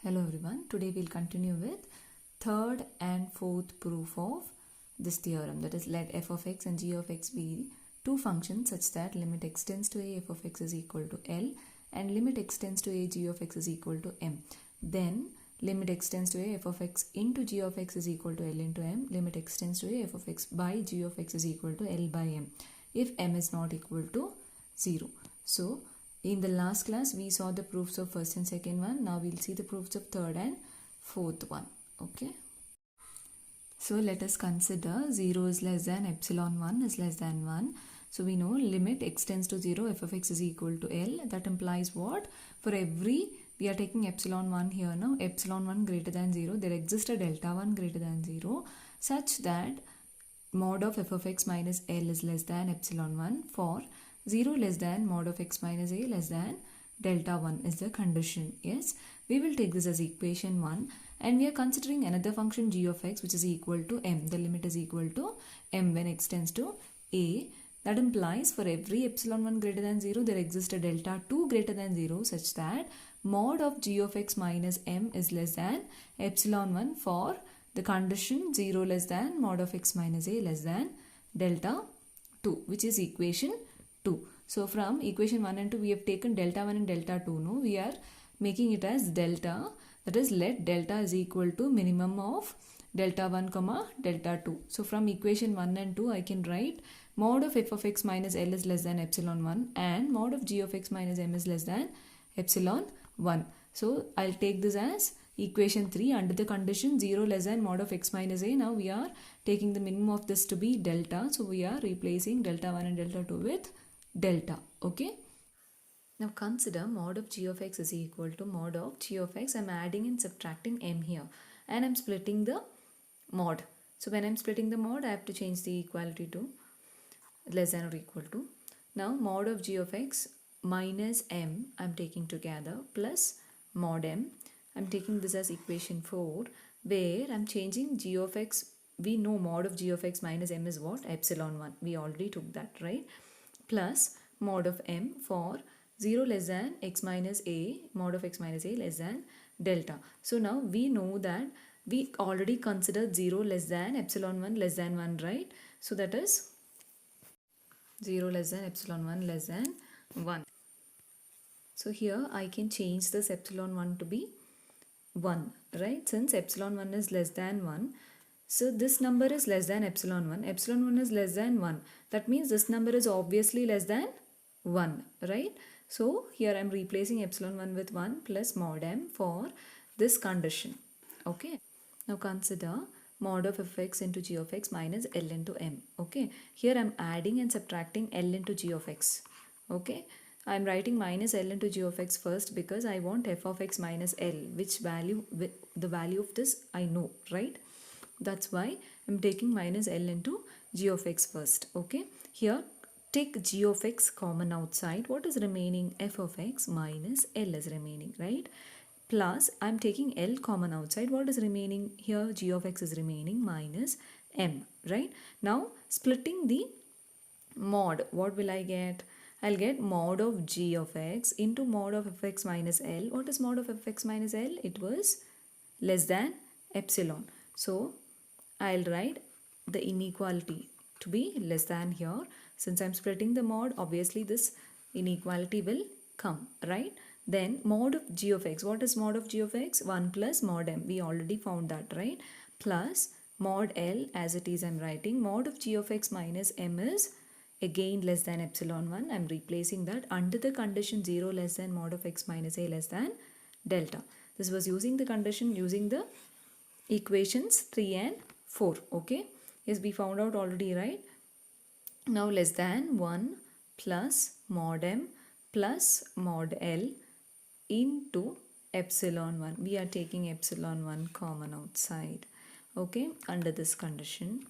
Hello everyone, today we'll continue with third and fourth proof of this theorem, that is, let f of x and g of x be two functions such that limit x tends to a f of x is equal to L and limit x tends to a g of x is equal to M. Then limit x tends to a f of x into g of x is equal to L into M, limit x tends to a f of x by g of x is equal to L by M if M is not equal to 0. So in the last class, we saw the proofs of first and second one. Now we'll see the proofs of third and fourth one. Okay. So let us consider 0 is less than epsilon 1 is less than 1. So we know limit x tends to 0, f of x is equal to L. That implies what? For every, we are taking epsilon 1 here now, epsilon 1 greater than 0, there exists a delta 1 greater than 0 such that mod of f of x minus L is less than epsilon 1 for 0 less than mod of x minus a less than delta 1 is the condition. Yes, we will take this as equation 1 and we are considering another function g of x which is equal to m. The limit is equal to m when x tends to a. That implies for every epsilon 1 greater than 0 there exists a delta 2 greater than 0 such that mod of g of x minus m is less than epsilon 1 for the condition 0 less than mod of x minus a less than delta 2, which is equation 2. So from equation 1 and 2 we have taken delta 1 and delta 2. No, we are making it as delta, that is let delta is equal to minimum of delta 1 comma delta 2. So from equation 1 and 2 I can write mod of f of x minus L is less than epsilon 1 and mod of g of x minus m is less than epsilon 1. So I'll take this as equation 3 under the condition 0 less than mod of x minus a. Now we are taking the minimum of this to be delta. So we are replacing delta 1 and delta 2 with delta. Okay. Now consider mod of g of x is equal to mod of g of x. I'm adding and subtracting m here and I'm splitting the mod. So when I'm splitting the mod, I have to change the equality to less than or equal to. Now mod of g of x minus m I'm taking together plus mod m. I'm taking this as equation 4 where I'm changing g of x. We know mod of g of x minus m is what? Epsilon 1. We already took that, right? Plus mod of m for 0 less than x minus a, mod of x minus a less than delta. So now we know that we already considered 0 less than epsilon 1 less than 1, right? So that is 0 less than epsilon 1 less than 1. So here I can change this epsilon 1 to be 1, right? Since epsilon 1 is less than 1, so this number is less than epsilon 1. Epsilon 1 is less than 1. That means this number is obviously less than 1, right? So here I am replacing epsilon 1 with 1 plus mod m for this condition. Okay. Now consider mod of f x into g of x minus L into m. Okay. Here I am adding and subtracting L into g of x. Okay. I am writing minus L into g of x first because I want f of x minus L, which value, the value of this I know, right? That's why I'm taking minus L into g of x first. Okay. Here take g of x common outside. What is remaining? F of x minus L is remaining, right? Plus I'm taking L common outside. What is remaining? Here g of x is remaining minus m, right? Now splitting the mod, what will I get? I'll get mod of g of x into mod of f x minus L. What is mod of f x minus L? It was less than epsilon. So I'll write the inequality to be less than here. Since I'm splitting the mod, obviously this inequality will come, right? Then mod of g of x. What is mod of g of x? 1 plus mod m. We already found that, right? Plus mod L, as it is I'm writing. Mod of g of x minus m is again less than epsilon 1. I'm replacing that under the condition 0 less than mod of x minus a less than delta. This was using the condition using the equations 3 and 4. Okay. Yes, we found out already, right? Now less than 1 plus mod m plus mod L into epsilon 1. We are taking epsilon 1 common outside. Okay. Under this condition,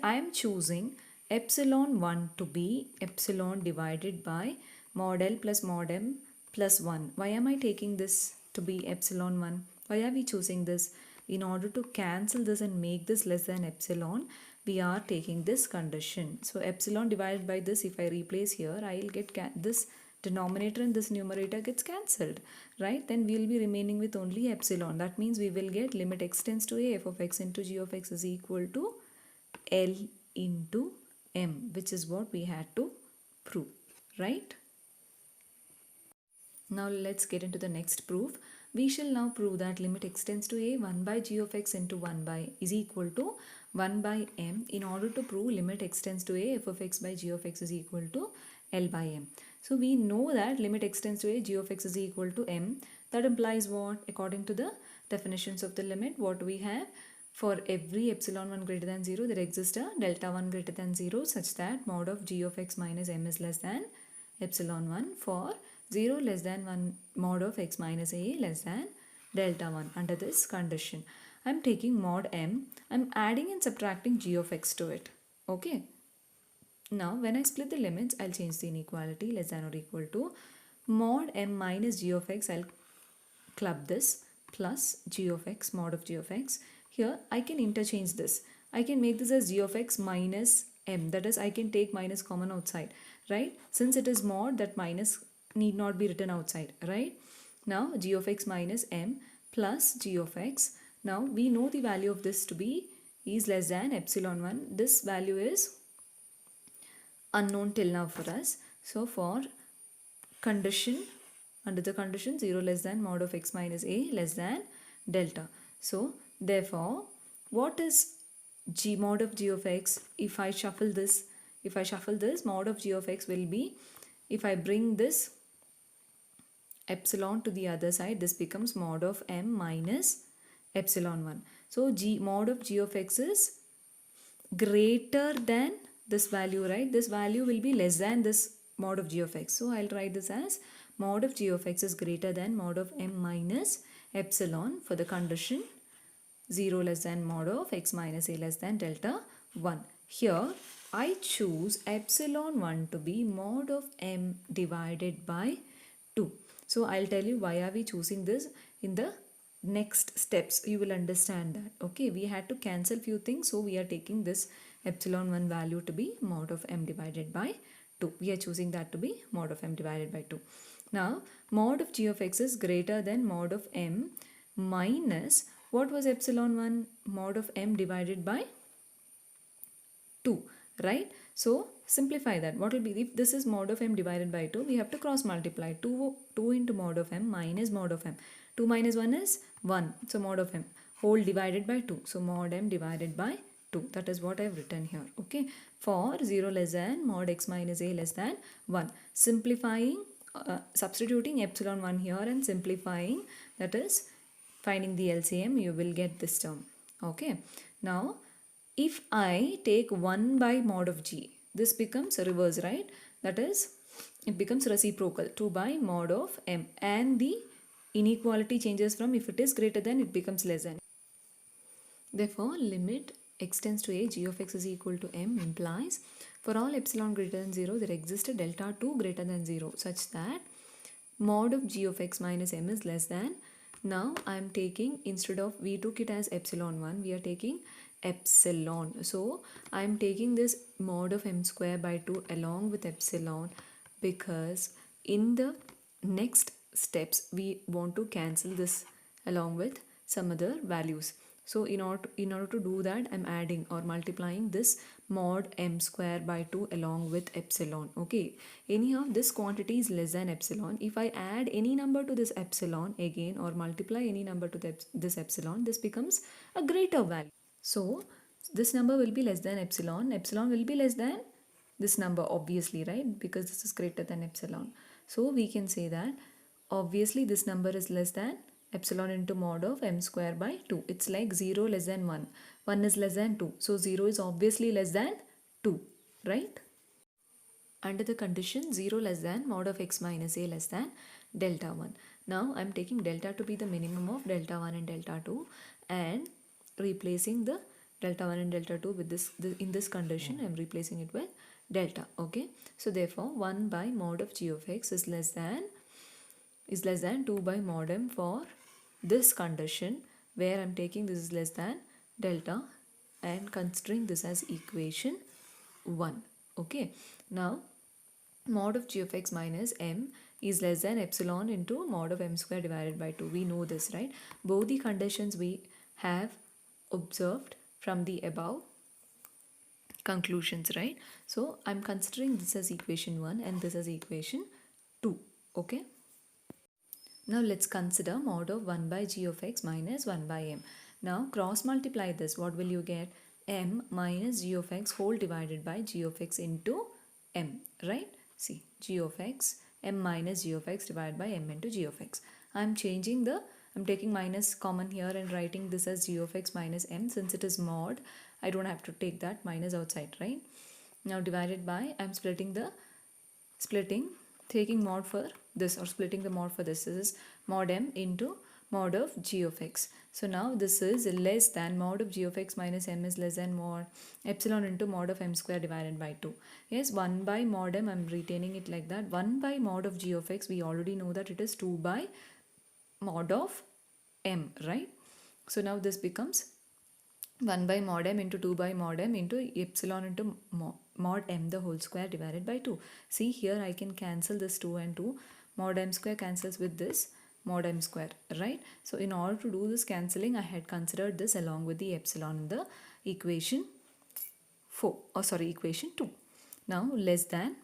I am choosing epsilon 1 to be epsilon divided by mod L plus mod m plus 1. Why am I taking this to be epsilon 1? Why are we choosing this? In order to cancel this and make this less than epsilon, we are taking this condition. So epsilon divided by this, if I replace here, I will get this denominator and this numerator gets cancelled, right? Then we will be remaining with only epsilon. That means we will get limit x tends to a f of x into g of x is equal to L into m, which is what we had to prove, right? Now let's get into the next proof. We shall now prove that limit x tends to a 1 by g of x into 1 by is equal to 1 by m in order to prove limit x tends to a f of x by g of x is equal to L by m. So we know that limit x tends to a g of x is equal to m. That implies what? According to the definitions of the limit, what we have? For every epsilon 1 greater than 0, there exists a delta 1 greater than 0 such that mod of g of x minus m is less than epsilon 1 for 0 less than 1 mod of x minus a less than delta 1. Under this condition, I am taking mod m, I am adding and subtracting g of x to it. Okay. Now when I split the limits, I'll change the inequality less than or equal to mod m minus g of x. I'll club this plus g of x, mod of g of x. Here I can interchange this. I can make this as g of x minus m. That is, I can take minus common outside, right? Since it is mod, that minus need not be written outside, right? Now g of x minus m plus g of x. Now we know the value of this to be is less than epsilon 1. This value is unknown till now for us. So for condition, under the condition 0 less than mod of x minus a less than delta. So therefore, what is g mod of g of x? If I shuffle this, mod of g of x will be, if I bring this epsilon to the other side, this becomes mod of m minus epsilon 1. So g mod of g of x is greater than this value, right? This value will be less than this mod of g of x. So I'll write this as mod of g of x is greater than mod of m minus epsilon for the condition 0 less than mod of x minus a less than delta 1. Here I choose epsilon 1 to be mod of m divided by 2. So I'll tell you why are we choosing this in the next steps. You will understand that. Okay, we had to cancel few things, so we are taking this epsilon 1 value to be mod of m divided by 2. We are choosing that to be mod of m divided by 2. Now mod of g of x is greater than mod of m minus, what was epsilon 1? Mod of m divided by 2, right? So simplify that. What will be, if this is mod of m divided by 2, we have to cross multiply 2 into mod of m minus mod of m. 2 minus 1 is 1, so mod of m whole divided by 2, so mod m divided by 2. That is what I have written here. Okay, for 0 less than mod x minus a less than 1. Simplifying, substituting epsilon 1 here and simplifying, that is finding the LCM, you will get this term. Okay, now if I take 1 by mod of g, this becomes a reverse, right? That is, it becomes reciprocal, 2 by mod of m, and the inequality changes from if it is greater than, it becomes less than. Therefore, limit x tends to a g of x is equal to m implies for all epsilon greater than 0, there exists a delta 2 greater than 0 such that mod of g of x minus m is less than. Now I am taking, instead of we took it as epsilon 1, we are taking epsilon. So I am taking this mod of m square by 2 along with epsilon, because in the next steps we want to cancel this along with some other values. So in order to do that, I'm adding or multiplying this mod m square by 2 along with epsilon. Okay, anyhow this quantity is less than epsilon. If I add any number to this epsilon again or multiply any number to this epsilon, this becomes a greater value. So this number will be less than epsilon. Epsilon will be less than this number, obviously, right? Because this is greater than epsilon. So we can say that obviously this number is less than epsilon into mod of m square by 2. It's like 0 less than 1. 1 is less than 2. So 0 is obviously less than 2, right? Under the condition 0 less than mod of x minus a less than delta 1. Now I'm taking delta to be the minimum of delta 1 and delta 2 and replacing the delta 1 and delta 2 with this, in this condition I'm replacing it with delta. Okay, so therefore 1 by mod of g of x is less than 2 by mod m for this condition where I'm taking this is less than delta and considering this as equation 1. Okay, now mod of g of x minus m is less than epsilon into mod of m square divided by 2. We know this, right? Both the conditions we have observed from the above conclusions, right? So I'm considering this as equation 1 and this as equation 2. Okay. Now let's consider mod of 1 by g of x minus 1 by m. Now cross multiply this. What will you get? M minus g of x whole divided by g of x into m, right? See, g of x, m minus g of x divided by m into g of x. I'm taking minus common here and writing this as g of x minus m. Since it is mod, I don't have to take that minus outside, right? Now divided by, I'm taking mod for this, or splitting the mod for this. This is mod m into mod of g of x. So now this is less than mod of g of x minus m is less than mod epsilon into mod of m square divided by 2. Yes, 1 by mod m, I'm retaining it like that. 1 by mod of g of x, we already know that it is 2 by mod of m, right? So now this becomes 1 by mod m into 2 by mod m into epsilon into mod m the whole square divided by 2. See, here I can cancel this 2 and 2. Mod m square cancels with this mod m square, right? So in order to do this cancelling, I had considered this along with the epsilon in the equation 2. Now less than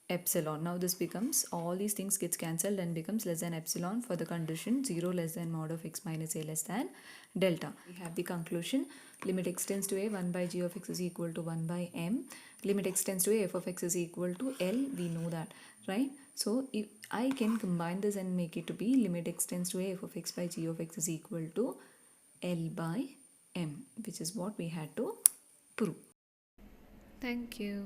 epsilon. Now this becomes, all these things gets cancelled and becomes less than epsilon for the condition 0 less than mod of x minus a less than delta. We have the conclusion, limit x tends to a, 1 by g of x is equal to 1 by m. Limit x tends to a, f of x is equal to L. We know that, right? So if I can combine this and make it to be limit x tends to a, f of x by g of x is equal to L by m, which is what we had to prove. Thank you.